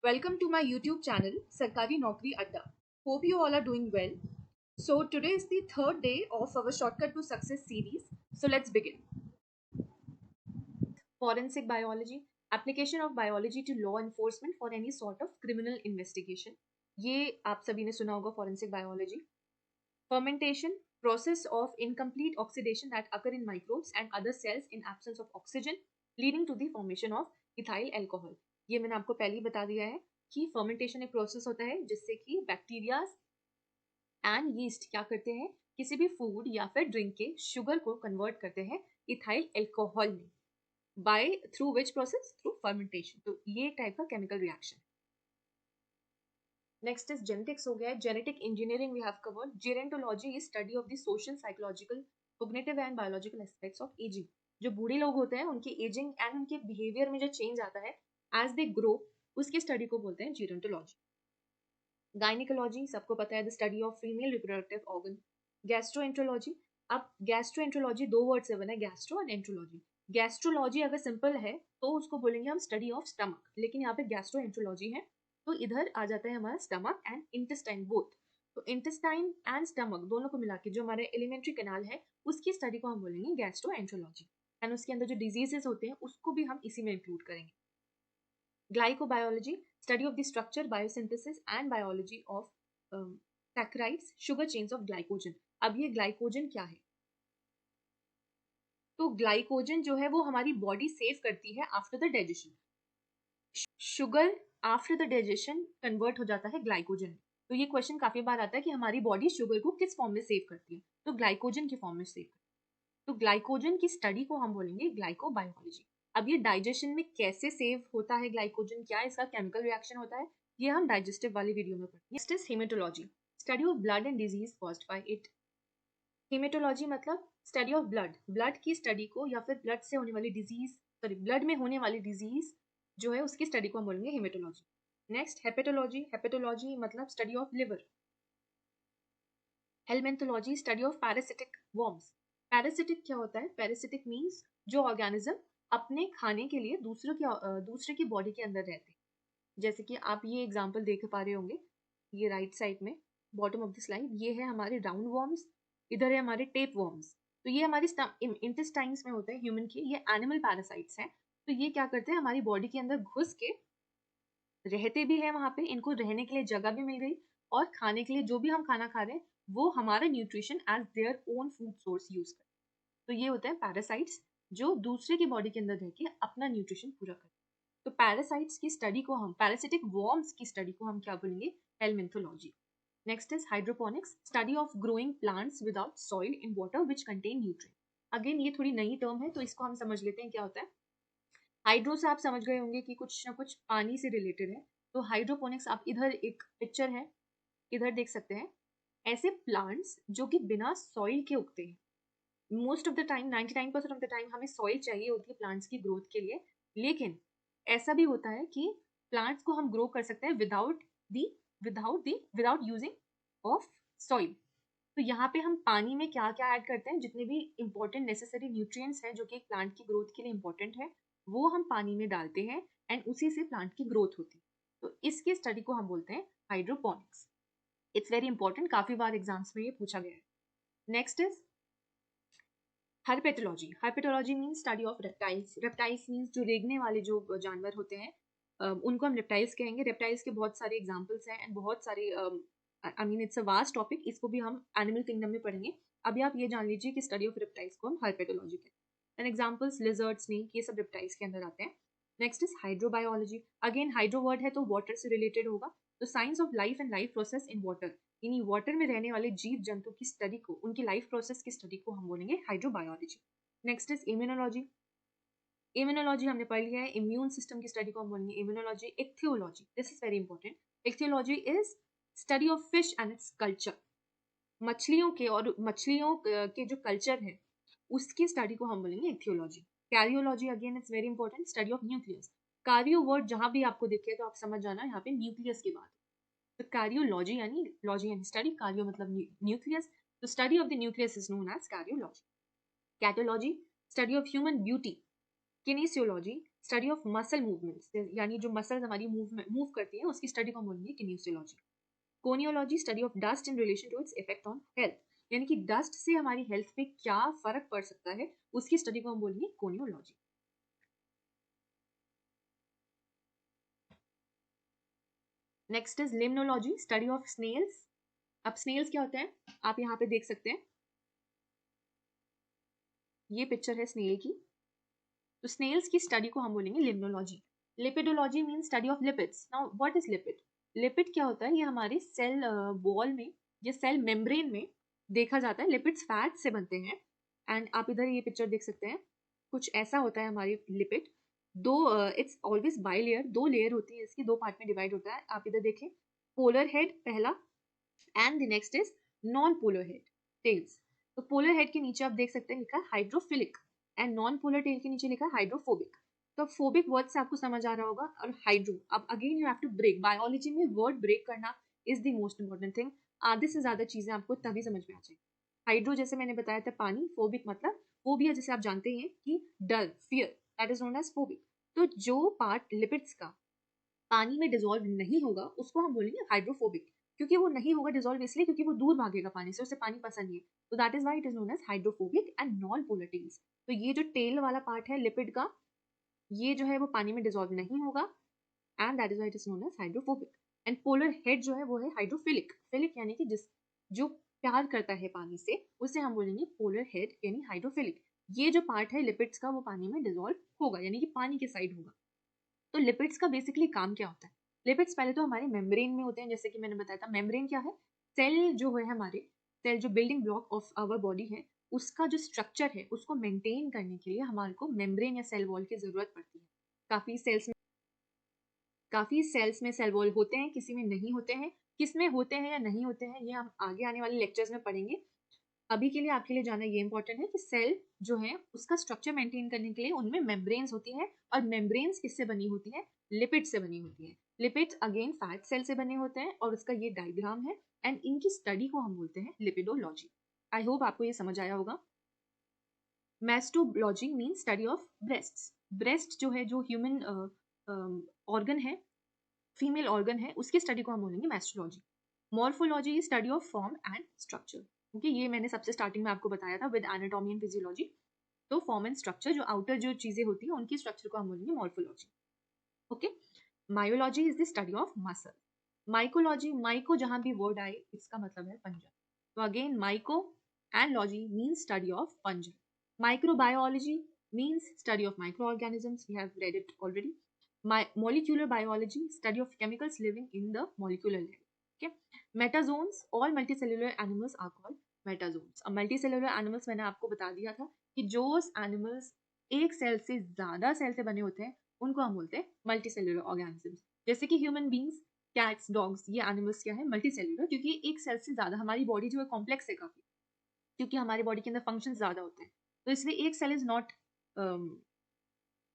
Welcome to my YouTube channel, Sarkari Naukri Adda. Hope you all are doing well. So, today is the third day of our Shortcut to Success series. So, let's begin. Forensic biology, application of biology to law enforcement for any sort of criminal investigation. ये आप सभी ने सुना होगा forensic biology. Fermentation, process of incomplete oxidation that occur in microbes and other cells in absence of oxygen, leading to the formation of ethyl alcohol. ये मैंने आपको पहले ही बता दिया है कि फर्मेंटेशन एक प्रोसेस होता है जिससे कि बैक्टीरिया एंड यीस्ट क्या करते हैं, किसी भी फूड या फिर ड्रिंक के शुगर को कन्वर्ट करते हैं इथाइल एल्कोहल में, by through which process, through fermentation. तो ये एक टाइप का chemical reaction. Next is genetics हो गया है. Genetic engineering we have covered. Gerontology is study of the social, psychological, cognitive and biological aspects of ageing. जो बूढ़े लोग होते हैं उनकी एजिंग एंड उनके बिहेवियर में जो चेंज आता है एज दे ग्रो, उसकी स्टडी को बोलते हैं जेरेंटोलॉजी. गायनिकोलॉजी सबको पता है, the study of female reproductive organ. Gastroenterology, अब गैस्ट्रोएंट्रोलॉजी दो वर्ड से बना है, गैस्ट्रो और एंट्रोलॉजी. गैस्ट्रोलॉजी अगर सिंपल है तो उसको बोलेंगे हम स्टडी ऑफ स्टमक, लेकिन यहाँ पे गैस्ट्रोएंट्रोलॉजी है तो इधर आ जाता है हमारा स्टमक एंड इंटेस्टाइन बोथ. तो इंटेस्टाइन एंड स्टमक दोनों को मिला के जो हमारे एलिमेंट्री कैनाल है उसकी स्टडी को हम बोलेंगे गैस्ट्रोएंट्रोलॉजी. एंड उसके अंदर जो डिजीजेस होते हैं उसको भी हम इसी में इंक्लूड करेंगे. Glycobiology, study of the structure, biosynthesis and biology of saccharides, sugar chains of glycogen. अब ये ग्लाइकोजन क्या है? तो ग्लाइकोजन जो है वो हमारी बॉडी सेव करती है after the digestion. Sugar after the digestion convert हो जाता है ग्लाइकोजन. तो ये क्वेश्चन काफी बार आता है कि हमारी बॉडी शुगर को किस फॉर्म में सेव करती है, तो ग्लाइकोजन की फॉर्म में सेव करती है. तो ग्लाइकोजन की स्टडी को हम बोलेंगे ग्लाइकोबायोलॉजी. अब ये डाइजेशन में कैसे सेव होता है ग्लाइकोजन, क्या इसका केमिकल रिएक्शन होता है, ये हम डाइजेस्टिव वाली वीडियो में पढ़ेंगे. Next is haematology, study of blood and disease caused by it. Haematology मतलब स्टडी ऑफ ब्लड, ब्लड की स्टडी को, या फिर ब्लड से होने वाली डिजीज, सॉरी ब्लड में होने वाली डिजीज जो है उसकी स्टडी को हम बोलेंगे हेमेटोलॉजी. नेक्स्ट हेपेटोलॉजी, हेपेटोलॉजी मतलब study of liver. Helminthology, study of parasitic worms. Parasitic क्या होता है? पैरासिटिक मीन्स जो ऑर्गेनिज्म अपने खाने के लिए दूसरे की बॉडी के अंदर रहते हैं. जैसे कि आप ये एग्जांपल देख पा रहे होंगे, ये राइट साइड में बॉटम ऑफ द स्लाइड, ये है हमारे राउंड वॉर्म्स, इधर है हमारे टेप वॉर्म्स. तो ये हमारे इंटेस्टाइन्स में होते हैं ह्यूमन के, ये एनिमल पैरासाइट्स हैं. तो ये क्या करते हैं, हमारी बॉडी के अंदर घुस के रहते भी हैं वहां पे, इनको रहने के लिए जगह भी मिल गई, और खाने के लिए जो भी हम खाना खा रहे हैं वो हमारा nutrition as their own food source use करते हैं. तो ये होते हैं पैरासाइट्स जो दूसरे की बॉडी के अंदर रह के अपना न्यूट्रिशन पूरा करते हैं. तो पैरासाइट्स की स्टडी को हम, पैरासिटिक वॉर्म्स की स्टडी को हम क्या बोलेंगे? Helminthology. Next is hydroponics, study of growing plants without soil in water which contain nutrient. Again ये थोड़ी नई टर्म है तो इसको हम समझ लेते हैं क्या होता है. हाइड्रो से आप समझ गए होंगे कि कुछ ना कुछ पानी से रिलेटेड है. तो हाइड्रोपोनिक्स, आप इधर एक पिक्चर है, इधर देख सकते हैं, ऐसे प्लांट्स जो कि बिना सॉइल के उगते हैं. Most of the time, 99% of the time हमें सॉइल चाहिए होती है प्लांट्स की ग्रोथ के लिए, लेकिन ऐसा भी होता है कि प्लांट्स को हम ग्रो कर सकते हैं विदाउट यूजिंग ऑफ सॉइल. तो यहाँ पे हम पानी में क्या क्या ऐड करते हैं, जितने भी इंपॉर्टेंट नेसेसरी न्यूट्रिएंट्स हैं जो कि एक प्लांट की ग्रोथ के लिए इंपॉर्टेंट है, वो हम पानी में डालते हैं एंड उसी से प्लांट की ग्रोथ होती है. तो इसकी स्टडी को हम बोलते हैं हाइड्रोपोनिक्स. इट्स वेरी इंपॉर्टेंट, काफी बार एग्जाम्स में ये पूछा गया है. Next is herpetology. Herpetology means study of reptiles. Reptiles means जो रेंगने वाले जो जानवर होते हैं, उनको हम रेप्टाइल्स कहेंगे. रेप्टाइल्स के बहुत सारे एग्जाम्पल्स हैं एंड बहुत सारे, I mean it's a vast topic, इसको भी हम एनिमल किंगडम में पढ़ेंगे. अभी आप ये जान लीजिए कि स्टडी ऑफ रेप्टाइल्स को हम हर्पेटोलॉजी कहते हैं. एंड एग्जाम्पल्स लिजर्ड, स्नेक, ये सब रेप्टाइल्स के अंदर आते हैं. Next is hydrobiology. Again hydro word है तो वाटर से रिलेटेड होगा. तो science of life and life process in water, यानी वाटर में रहने वाले जीव जंतु की स्टडी को, उनकी लाइफ प्रोसेस की स्टडी को हम बोलेंगे hydrobiology. Next is immunology. Immunology हमने पढ़ लिया है, इम्यून सिस्टम की स्टडी को हम बोलेंगे immunology. Ichthyology, this is very important. Ichthyology is study of fish and its culture. मछलियों के जो कल्चर है उसकी स्टडी को हम बोलेंगे ichthyology. Karyology again it's very important, study of nucleus. कार्यो वर्ड जहां भी आपको दिखे तो आप समझ जाना यहाँ पे न्यूक्लियस की बात. तो कार्योलॉजी यानी लॉजी यानी स्टडी, कार्यो मतलब न्यूक्लियस. तो study of the nucleus is known as karyology. Callology, study of human beauty. Kinesiology, study of muscle movements, यानी जो मसल्स हमारी मूव करती हैं उसकी स्टडी को हम बोलेंगे kinesiology. Coniology, study of dust in relation to its effect on health, यानी कि डस्ट से हमारी हेल्थ पे क्या फर्क पड़ सकता है उसकी स्टडी को हम बोलेंगे coniology. Next is limnology, study of snails. अब स्नेल्स क्या होते हैं, आप यहाँ पे देख सकते हैं, ये पिक्चर है स्नेल की, तो स्नेल्स की स्टडी को हम बोलेंगे limnology. Lipidology mean study of lipids. Now what is lipid? Lipid क्या होता है, ये हमारे सेल वॉल में या सेल मेम्ब्रेन में देखा जाता है। लिपिड्स फैट से बनते हैं, एंड आप इधर ये पिक्चर देख सकते हैं, कुछ ऐसा होता है हमारे लिपिड। दो, इट्स ऑलवेज बाई लेयर, दो लेयर होती है इसकी, दो पार्ट में डिवाइड होता है। आप इधर देखें, पोलर हेड पहला, and the next is non polar head, tails. तो पोलर हेड के नीचे आप देख सकते हैं लिखा है hydrophilic, and non polar tail के नीचे लिखा है हाइड्रोफोबिक। तो फोबिक वर्ड से आपको समझ आ रहा होगा, और हाइड्रो, अब again you have to break, biology में वर्ड ब्रेक करना is the most important thing. आधे से ज्यादा चीजें आपको तभी समझ में आ जाएगी। हाइड्रो जैसे मैंने बताया था पानी, फोबिक मतलब फोबिया, जैसे आप जानते हैं कि डर, fear, that is known as phobic. तो जो पार्ट लिपिड्स का पानी में डिजोल्व नहीं होगा उसको हम बोलेंगे हाइड्रोफोबिक, क्योंकि वो नहीं होगा डिजोल्व इसलिए क्योंकि वो दूर भागेगा पानी से, उसे पानी पसंद नहीं है। तो that is why it is known as hydrophobic and non polar tails. तो ये जो टेल वाला पार्ट है लिपिड का, ये जो है वो पानी में डिजोल्व नहीं होगा, and that is why it is known as hydrophobic. And polar head जो है वो है हाइड्रोफिलिक, फिलिक यानी कि जिस जो प्यार करता है पानी से, उसे हम बोलेंगे पोलर हेड यानी हाइड्रोफिलिक। ये जो पार्ट है लिपिड्स का वो पानी में डिजोल्व होगा, यानी कि पानी के साइड होगा। तो लिपिड्स का बेसिकली काम क्या होता है? लिपिड्स पहले तो हमारे मेम्ब्रेन में होते हैं, जैसे कि मैंने बताया था। मेम्ब्रेन क्या है? सेल जो है हमारे, सेल जो building block of our body है, उसका जो स्ट्रक्चर है उसको मेंटेन करने के लिए हमारे को मेम्ब्रेन या सेल वॉल की जरूरत पड़ती है। काफी सेल्स में सेल वॉल होते हैं, किसी में नहीं होते हैं। किस में होते हैं या नहीं होते हैं ये हम आगे आने वाले लेक्चर्स में पढ़ेंगे। अभी के लिए आपके लिए जानना ये इंपॉर्टेंट है कि सेल जो है उसका स्ट्रक्चर मेंटेन करने के लिए उनमें मेम्ब्रेन्स होती है, और मेम्ब्रेन्स किससे बनी होती है? लिपिड से बनी होती है। लिपिड अगेन फैट सेल से बने होते हैं, और उसका ये डायग्राम है, एंड इनकी स्टडी को हम बोलते हैं लिपिडोलॉजी। आई होप आपको ये समझ आया होगा। Mastology mean study of breast. Breast जो है, जो ह्यूमन ऑर्गन है, फीमेल ऑर्गन है, उसकी स्टडी को हम बोलेंगे मैस्टोलॉजी। Morphology is study of form and structure, क्योंकि ये मैंने सबसे स्टार्टिंग में आपको बताया था विद एनाटॉमी एंड फिजियोलॉजी। तो फॉर्म एंड स्ट्रक्चर, जो आउटर जो चीजें होती हैं उनकी स्ट्रक्चर को हम बोलेंगे morphology. Okay. Myology is the study of muscle. Mycology, micro जहां भी वर्ड आए इसका मतलब है पंजा, तो again micro and logy means study of पंजा। Microbiology means study of micro organisms, we have read it already. Molecular biology, study of chemicals living in the molecular level. Okay. Metazoans, all multicellular animals are called metazoans. अब multicellular animals मैंने आपको बता दिया था कि जो animals एक cell से ज्यादा सेल से बने होते हैं उनको हम बोलते हैं मल्टीसेल्युलर ऑर्गेनिजम्स। जैसे कि ह्यूमन बींग्स, कैट्स, डॉग्स, ये एनिमल्स क्या है? मल्टीसेल्युलर, क्योंकि एक सेल से ज्यादा, हमारी बॉडी जो है कॉम्प्लेक्स है काफी, क्योंकि हमारी बॉडी के अंदर फंक्शन ज्यादा होते हैं, तो इसलिए एक सेल इज नॉट,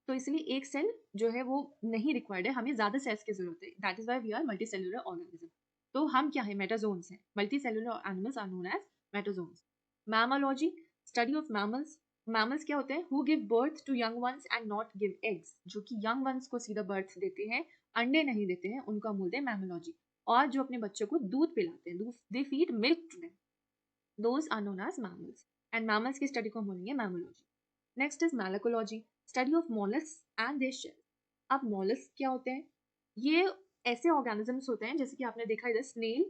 तो इसलिए एक सेल जो है वो नहीं रिक्वायर्ड है, हमें ज्यादा सेल्स की जरूरत है। That is why we are multi cellular organism. तो हम क्या है? मेटाजोन्स हैं। Multi cellular animals are known as metazoans. Mammology, study of mammals. Mammals क्या होते हैं? Who give birth to young ones and not give eggs, जो कि यंग वंस को सीधा बर्थ देते हैं, अंडे नहीं देते हैं, उनको हम बोलते हैं मैमोलॉजी। और जो अपने बच्चों को दूध पिलाते हैं, they feed milk to them, those are known as mammals. And mammals की स्टडी को हम बोलेंगे mammology. Next is malacology, study of mollusks and their shell. अब mollusks क्या होते हैं? ये ऐसे ऑर्गेनिजम्स होते हैं, जैसे कि आपने देखा इधर स्नेल,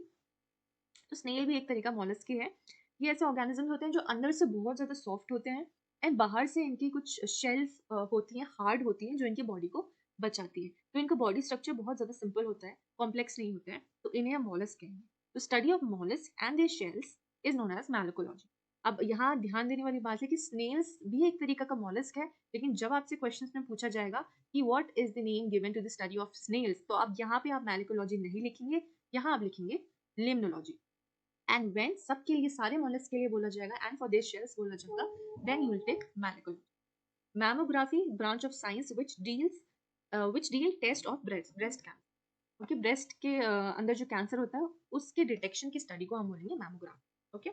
तो स्नेल भी एक तरीका mollusk ही है। ये ऐसे ऑर्गेनिजम्स होते हैं जो अंदर से बहुत ज्यादा सॉफ्ट होते हैं, एंड बाहर से इनकी कुछ शेल्स होती हैं, हार्ड होती हैं, जो इनकी बॉडी को बचाती है। तो इनका बॉडी स्ट्रक्चर बहुत ज्यादा सिंपल होता है, कॉम्प्लेक्स नहीं होता है, तो इन्हें हम mollusk कहेंगे। तो study of mollusks and their shells is known as malacology. अब यहाँ ध्यान देने वाली बात है कि स्नेल्स भी एक तरीका का mollusk है, लेकिन जब आपसे क्वेश्चंस में पूछा जाएगा कि what is the name given to the study of snails, तो अब यहाँ पे आप मैलाकोलॉजी नहीं लिखेंगे, यहाँ आप लिखेंगे लिम्नोलॉजी। एंड व्हेन सबके लिए, सारे mollusks के लिए बोला जाएगा एंड फॉर देयर शेल्स बोला जाएगा, then you will take malacology. Mammography, branch of science which deal test of breast cancer, क्योंकि ब्रेस्ट के अंदर जो कैंसर होता है उसके डिटेक्शन की स्टडी को हम बोलेंगे mammography. Okay.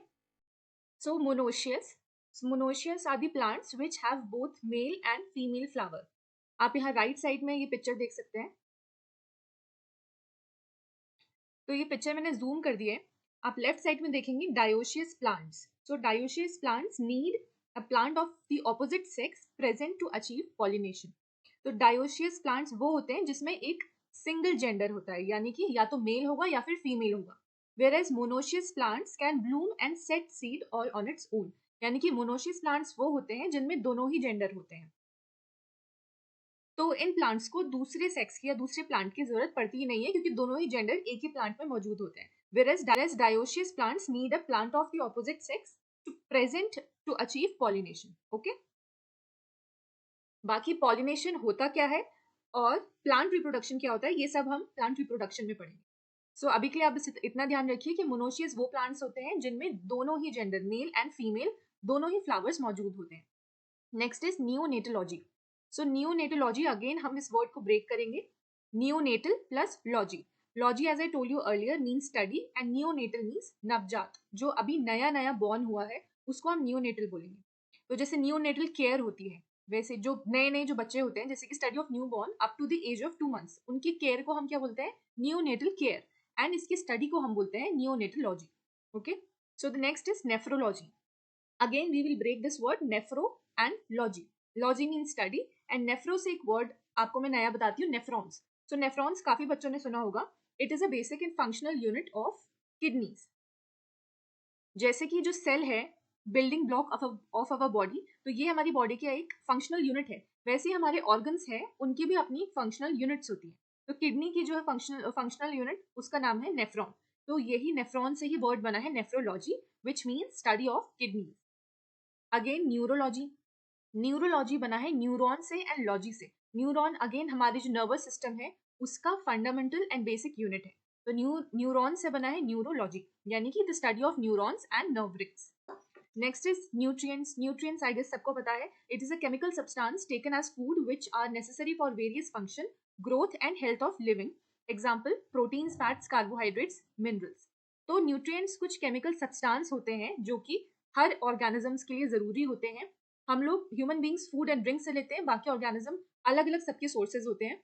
So monoecious. So monoecious are the plants which have both male and female flower. आप यहाँ राइट साइड में ये पिक्चर देख सकते हैं। तो ये पिक्चर मैंने जूम कर दिया है। आप लेफ्ट साइड में देखेंगे dioecious plants. So dioecious plants need a plant of the opposite sex present to achieve pollination. तो डायोशियस प्लांट्स वो होते हैं जिसमें एक सिंगल जेंडर होता है, यानी कि या तो मेल होगा या फिर फीमेल होगा। whereas monoecious plants can bloom and set seed all on its own। यानी कि मोनोशियस प्लांट्स वो होते हैं जिनमें दोनों ही जेंडर होते हैं। तो इन प्लांट्स को दूसरे सेक्स की या दूसरे प्लांट की जरूरत पड़ती ही नहीं है, क्योंकि दोनों ही जेंडर एक ही प्लांट में मौजूद होते हैं। whereas dioecious plants need a plant of the opposite sex to present to achieve pollination। Okay, बाकी पॉलिनेशन होता क्या है और प्लांट रिप्रोडक्शन क्या होता है, ये सब हम प्लांट रिप्रोडक्शन में पढ़ेंगे। सो अभी के लिए आप इतना ध्यान रखिए कि मोनोशियस वो प्लांट्स होते हैं जिनमें दोनों ही जेंडर मेल एंड फीमेल दोनों ही फ्लावर्स मौजूद होते हैं। Next is neonatology. So neonatology, again हम इस वर्ड को ब्रेक करेंगे। Neonatal plus logy. Logy as I told you earlier means study and neonatal means नवजात, जो अभी नया नया बॉर्न हुआ है उसको हम नियोनेटल बोलेंगे। तो जैसे नियोनेटल केयर होती है, वैसे जो नए नए जो बच्चे होते हैं, जैसे कि study of new born up to the age of 2 months, उनकी केयर को हम क्या बोलते हैं, नियोनेटल केयर। एंड इसकी स्टडी को हम बोलते हैं neonatology. Okay, so the next is nephrology. Again we will break this word nephro and logy. Logy mean study and nephro से एक वर्ड आपको मैं नया बताती हूँ, नेफ्रॉन्स। सो नेफ्रॉन्स काफी बच्चों ने सुना होगा। It is a basic and functional unit of kidneys. जैसे कि जो सेल है building block of our body, तो ये हमारी बॉडी का एक फंक्शनल यूनिट है। वैसे ही हमारे ऑर्गन्स है, उनकी भी अपनी फंक्शनल यूनिट्स होती है। तो किडनी की जो है फंक्शनल यूनिट, उसका नाम है नेफ्रॉन। तो यही नेफ्रॉन से ही वर्ड बना है nephrology, which means study of kidney. Again neurology. Neurology बना है न्यूरॉन से एंड लॉजी से। न्यूरॉन अगेन हमारे जो नर्वस सिस्टम है उसका फंडामेंटल एंड बेसिक यूनिट है। तो न्यूरॉन से बना है न्यूरोलॉजी, यानी कि the study of neurons and nerve rings. Next is nutrients. Nutrients I guess सबको पता है, it is a chemical substance taken as food which are necessary for various function, growth and health of living. Example proteins, fats, carbohydrates, minerals. तो nutrients कुछ chemical substance होते हैं जो कि हर organisms के लिए जरूरी होते हैं। हम लोग human beings food and drink से लेते हैं, बाकी ऑर्गेनिज्म अलग अलग सबके सोर्सेज होते हैं।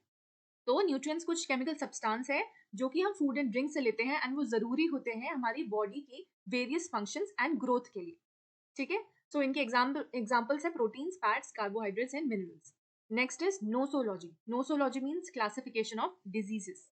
तो न्यूट्रिएंट्स कुछ केमिकल सब्सटेंस है जो कि हम फूड एंड ड्रिंक से लेते हैं एंड वो जरूरी होते हैं हमारी बॉडी की वेरियस फंक्शंस एंड ग्रोथ के लिए। ठीक है, सो इनके एग्जाम्पल्स है proteins, fats, carbohydrates and minerals. Next is nosology. Nosology means classification of diseases.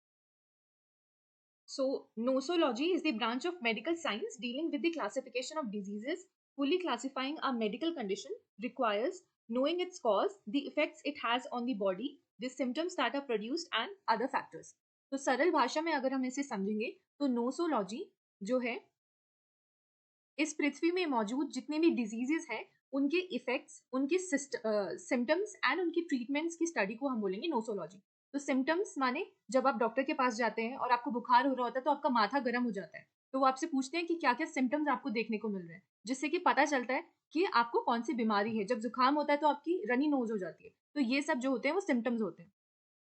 So, nosology is the branch of medical science dealing with the classification of diseases. Fully classifying a medical condition requires knowing its cause, the effects it has on the body, the symptoms that are produced and other factors. तो सरल भाषा में अगर हम इसे समझेंगे तो nosology जो है इस पृथ्वी में मौजूद जितने भी डिजीजेस हैं उनके इफेक्ट्स, उनके सिम्टम्स एंड उनकी ट्रीटमेंट्स की स्टडी को हम बोलेंगे नोसोलॉजी। तो सिम्टम्स माने जब आप डॉक्टर के पास जाते हैं और आपको बुखार हो रहा होता है तो आपका माथा गर्म हो जाता है, तो वो आपसे पूछते हैं कि क्या क्या सिम्टम्स आपको देखने को मिल रहे हैं, जिससे कि पता चलता है कि आपको कौन सी बीमारी है। जब जुकाम होता है तो आपकी रनी नोज हो जाती है, तो ये सब जो होते हैं वो सिम्टम्स होते हैं।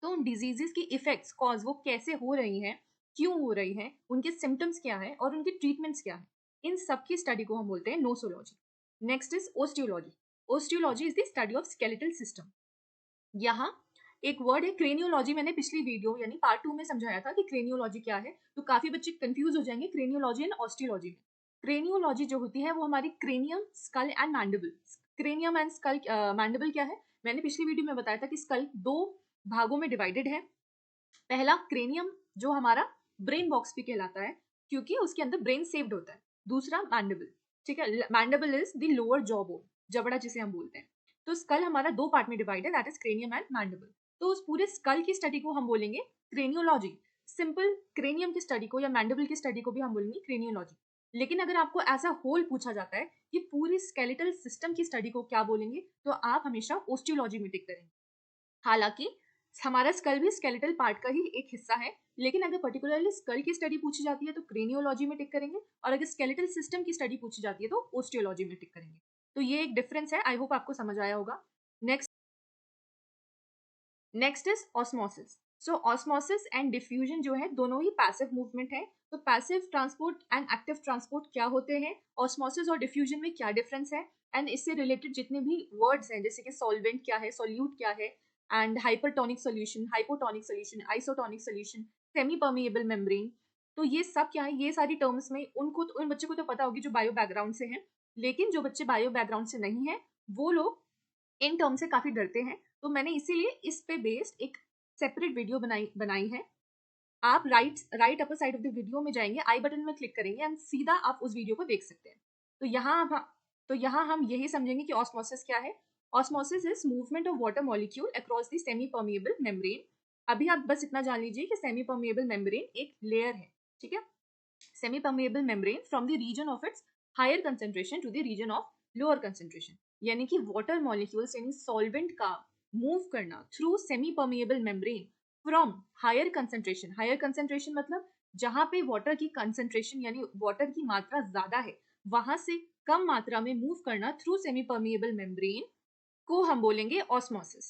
तो उन डिजीजेस की इफेक्ट्स, कॉज वो कैसे हो रही हैं, क्यों हो रही हैं, उनके सिम्टम्स क्या है और उनके ट्रीटमेंट्स क्या है, इन सब की स्टडी को हम बोलते हैं nosology. Next is osteology. Osteology is the study of skeletal system. यहाँ एक वर्ड है क्रेनियोलॉजी। मैंने पिछली वीडियो यानी पार्ट 2 में समझाया था कि क्रेनियोलॉजी क्या है, तो काफी बच्चे कंफ्यूज हो जाएंगे क्रेनियोलॉजी एंड ऑस्टियोलॉजी में। क्रेनियोलॉजी जो होती है वो हमारी cranium, skull and mandible. Cranium and skull, mandible क्या है, मैंने पिछली वीडियो में बताया था कि स्कल दो भागों में डिवाइडेड है। पहला क्रेनियम जो हमारा ब्रेन बॉक्स भी कहलाता है क्योंकि उसके अंदर ब्रेन सेव्ड होता है। दूसरा मैंडिबल। ठीक है, mandible is the lower jaw bone, जबड़ा जिसे हम बोलते हैं। तो स्कल हमारा दो पार्ट में डिवाइड है, that is cranium and mandible. तो उस पूरे स्कल की स्टडी को हम बोलेंगे क्रेनियोलॉजी। सिंपल क्रेनियम की स्टडी को या मैंडिबल की स्टडी को भी हम बोलेंगे क्रेनियोलॉजी। लेकिन अगर आपको एज अ होल पूछा जाता है कि पूरी स्केलेटल सिस्टम की स्टडी को क्या बोलेंगे, तो आप हमेशा ओस्टियोलॉजी में टिक करेंगे। हालांकि हमारा स्कल भी स्केलेटल पार्ट का ही एक हिस्सा है, लेकिन अगर पर्टिकुलरली स्कल की स्टडी पूछी जाती है तो क्रेनियोलॉजी में टिक करेंगे, और अगर स्केलेटल सिस्टम की स्टडी पूछी जाती है तो ओस्टियोलॉजी में टिक करेंगे। तो ये एक डिफरेंस है, आई होप आपको समझ आया होगा। Next is osmosis. So osmosis and diffusion जो है दोनों ही पैसिव मूवमेंट है। तो passive transport and active transport क्या होते हैं, ऑस्मोसिस और डिफ्यूजन में क्या डिफरेंस है, एंड इससे रिलेटेड जितने भी वर्ड्स हैं जैसे कि सॉल्वेंट क्या है, सॉल्यूट क्या है, and hypertonic solution, hypotonic solution, isotonic solution, semi permeable membrane. तो ये सब क्या है, ये सारी टर्म्स में उन बच्चों को तो पता होगी जो बायो बैकग्राउंड से हैं, लेकिन जो बच्चे बायो बैकग्राउंड से नहीं है वो लोग इन टर्म से काफी डरते हैं। तो मैंने इसीलिए इस पे बेस्ड एक सेपरेट वीडियो बनाई है। आप right upper side of the video में जाएंगे, आई बटन में क्लिक करेंगे एंड सीधा आप उस वीडियो को देख सकते हैं। तो यहाँ हम यही समझेंगे कि ऑस्मोसिस क्या है। Osmosis is movement of water molecule across the semi permeable membrane. अभी आप बस इतना जान लीजिए कि सेमी परमिएबल मेम्ब्रेन एक लेयर है, ठीक है। Semi permeable membrane from the region of its higher concentration to the region of lower concentration, यानी कि वाटर मॉलिक्यूल्स यानी सॉल्वेंट का मूव करना through semi permeable membrane from higher concentration मतलब जहां पे वाटर की कंसेंट्रेशन यानी वाटर की मात्रा ज्यादा है वहां से कम मात्रा में मूव करना थ्रू सेमी परमिएबल मेम्ब्रेन को हम बोलेंगे ऑस्मोसिस।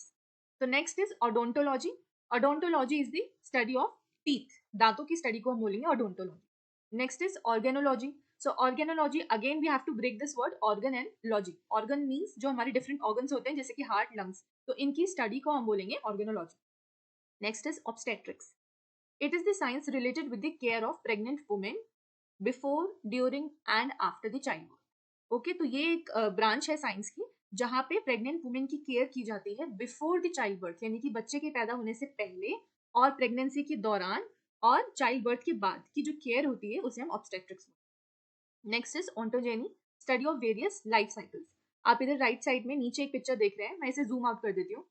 तो next is odontology. Odontology is the study of teeth, दांतों की स्टडी को हम बोलेंगे odontology. Next is organology. So organology again we have to break this word organ and logy. Organ means जो हमारे डिफरेंट ऑर्गन्स होते हैं जैसे कि हार्ट, लंग्स, तो इनकी स्टडी को हम बोलेंगे organology. Next is obstetrics. It is the science related with the care of pregnant women before, during and after the child birth. Okay, तो ये एक ब्रांच है साइंस की जहां पे प्रेग्नेंट वुमेन की केयर की जाती है बिफोर द चाइल्ड बर्थ, यानी कि बच्चे के पैदा होने से पहले और प्रेगनेंसी के दौरान और चाइल्ड बर्थ के बाद की जो केयर होती है उसे हम obstetrics. Next is ontogeny, study of various life cycles. आप इधर राइट साइड में नीचे एक पिक्चर देख रहे हैं, मैं इसे जूम आउट कर देती हूँ।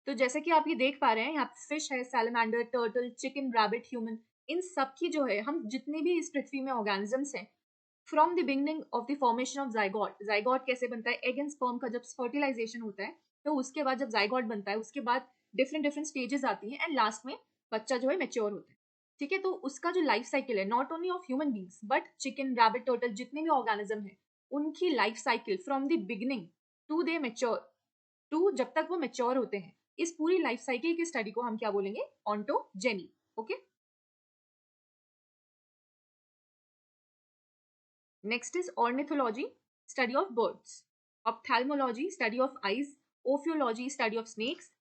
तो जैसे कि आप ये देख पा रहे हैं, यहाँ फिश है, salamander, turtle, chicken, rabbit, human, इन सब की जो है हम जितने भी इस पृथ्वी में ऑर्गेनिजम्स हैं from the beginning of the formation of zygote. Zygote कैसे बनता है, एग एंड स्पर्म का जब फर्टिलाइजेशन होता है तो उसके बाद जब जाइगोट बनता है उसके बाद डिफरेंट डिफरेंट स्टेजेस आती हैं एंड लास्ट में बच्चा जो है मेच्योर होता है, ठीक है। तो उसका जो लाइफ साइकिल है not only of human beings but chicken, rabbit, turtle जितने भी ऑर्गेनिज्म है उनकी life cycle from the beginning to the mature, to जब तक वो मेच्योर होते हैं, इस पूरी लाइफ साइकिल की स्टडी को हम क्या बोलेंगे, ontogeny. Okay, next is ornithology, study of birds. Ophthalmology, study of eyes. Ophiology, study of snakes.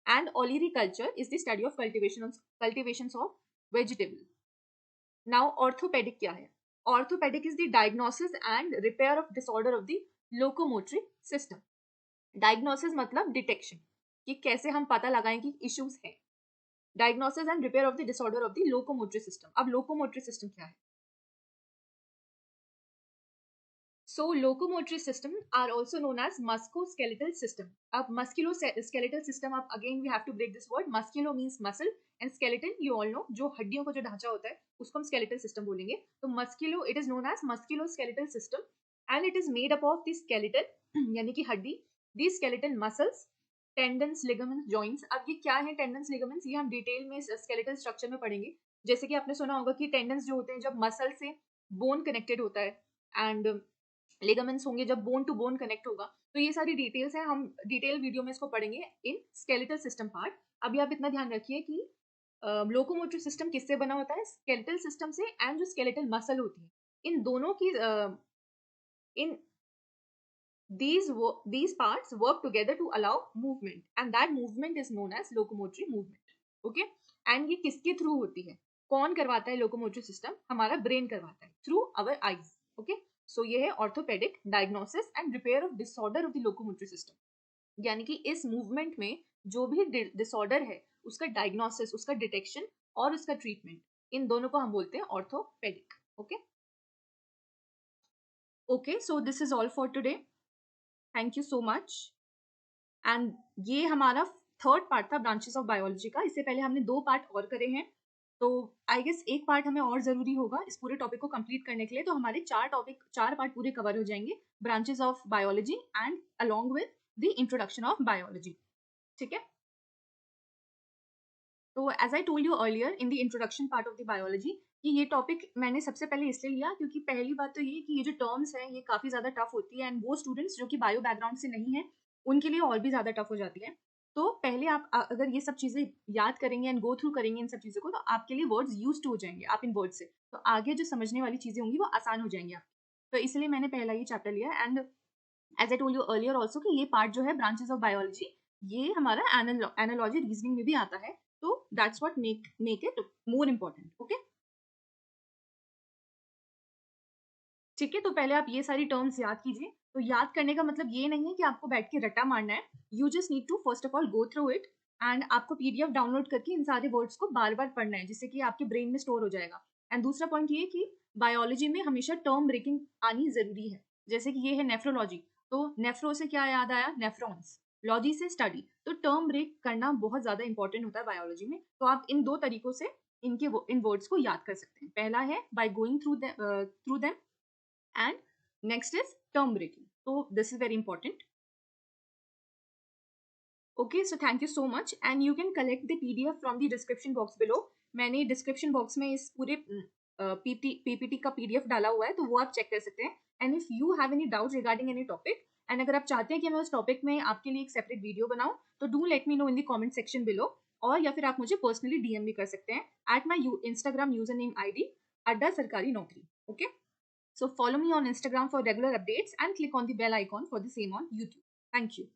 And olericulture is the study of cultivation of vegetable. Now orthopaedic क्या है? Orthopaedic is the diagnosis and repair of disorder of the locomotory system. Diagnosis मतलब detection, कि कैसे हम पता लगाएं कि issues हैं। Diagnosis and repair of the disorder of the locomotory system. अब लोकोमोटरी सिस्टम क्या है? So locomotory system are also known as musculoskeletal system. अब musculoskeletal system, अब again we have to break this word. Musculo means muscle and skeleton you all know, जो हड्डियों का जो ढांचा होता है उसको हम skeletal system बोलेंगे। तो musculo, it is known as musculoskeletal system and it is made up of the skeleton यानी कि हड्डी, the skeleton muscles, tendons, ligaments, joints। अब ये क्या है tendons, ligaments? ये हम डिटेल में skeletal structure में पढ़ेंगे। जैसे कि आपने सुना होगा कि tendons जो होते हैं जब मसल से बोन कनेक्टेड होता है एंड लिगामेंट्स होंगे जब बोन टू बोन कनेक्ट होगा। तो ये सारी डिटेल्स हैं, हम डिटेल वीडियो में इसको पढ़ेंगे इन स्केलेटल सिस्टम पार्ट। अभी आप इतना ध्यान रखिए कि लोकोमोटरी सिस्टम किससे बना होता है, स्केलेटल सिस्टम से, एंड जो स्केलेटल मसल होती है इन दोनों की इन these parts work together to allow movement and that movement is known as locomotory movement. Okay, and ये किसके थ्रू होती है, कौन करवाता है लोकोमोटरी सिस्टम? हमारा ब्रेन करवाता है थ्रू आवर आईज। ओके, सो ये है orthopaedic, diagnosis and repair of disorder of the locomotory system, यानी कि इस मूवमेंट में जो भी डिसऑर्डर है उसका डायग्नोसिस, उसका डिटेक्शन और उसका ट्रीटमेंट, इन दोनों को हम बोलते हैं orthopaedic. Okay okay, so this is all for today, thank you so much. And ये हमारा थर्ड पार्ट था ब्रांचेस ऑफ बायोलॉजी का। इससे पहले हमने 2 पार्ट और करे हैं, तो आई गेस एक पार्ट हमें और जरूरी होगा इस पूरे टॉपिक को कंप्लीट करने के लिए। तो हमारे 4 पार्ट पूरे कवर हो जाएंगे, branches of biology and along with the introduction of biology, ठीक है। तो as I told you earlier in the introduction part of the biology कि ये टॉपिक मैंने सबसे पहले इसलिए लिया क्योंकि पहली बात तो ये कि ये जो टर्म्स हैं ये काफ़ी ज़्यादा टफ होती है एंड वो स्टूडेंट्स जो कि बायो बैकग्राउंड से नहीं है उनके लिए और भी ज़्यादा टफ हो जाती है। तो पहले आप अगर ये सब चीज़ें याद करेंगे एंड गो थ्रू करेंगे इन सब चीज़ों को, तो आपके लिए वर्ड्स यूज टू हो जाएंगे आप इन वर्ड्स से, तो आगे जो समझने वाली चीज़ें होंगी वो आसान हो जाएंगी आप। तो इसलिए मैंने पहला ये चैप्टर लिया and as I told you earlier also कि ये पार्ट जो है ब्रांचेस ऑफ बायोलॉजी, ये हमारा एनालॉजी रीजनिंग में भी आता है, तो that's what make it more important. Okay, ठीक है, तो पहले आप ये सारी टर्म्स याद कीजिए। तो याद करने का मतलब ये नहीं है कि आपको बैठ के रट्टा मारना है, you just need to first of all go through it, and आपको पीडीएफ डाउनलोड करके इन सारे वर्ड्स को बार बार पढ़ना है, जिससे कि आपके ब्रेन में स्टोर हो जाएगा। एंड दूसरा पॉइंट ये कि बायोलॉजी में हमेशा टर्म ब्रेकिंग आनी जरूरी है, जैसे कि ये है नेफ्रोलॉजी, तो नेफ्रो से क्या याद आया, नेफ्रॉन्स, लॉजी से स्टडी, तो टर्म ब्रेक करना बहुत ज्यादा इंपॉर्टेंट होता है बायोलॉजी में। तो आप इन दो तरीकों से इन वर्ड्स को याद कर सकते हैं। पहला है by going through them, and next is term breaking, so this is very important. Okay, so thank you so much, and you can collect the PDF from the description box below. मैंने description box में इस पूरे PPT का PDF डाला हुआ है, तो वो आप चेक कर सकते हैं। And if you have any doubt regarding any topic, and अगर आप चाहते हैं कि मैं उस टॉपिक में आपके लिए एक सेपरेट वीडियो बनाऊं, तो do let me know in the comment section below, और या फिर आप मुझे पर्सनली DM भी कर सकते हैं at my Instagram user name ID अड्डा सरकारी नौकरी। Okay, so follow me on Instagram for regular updates and click on the bell icon for the same on YouTube. Thank you.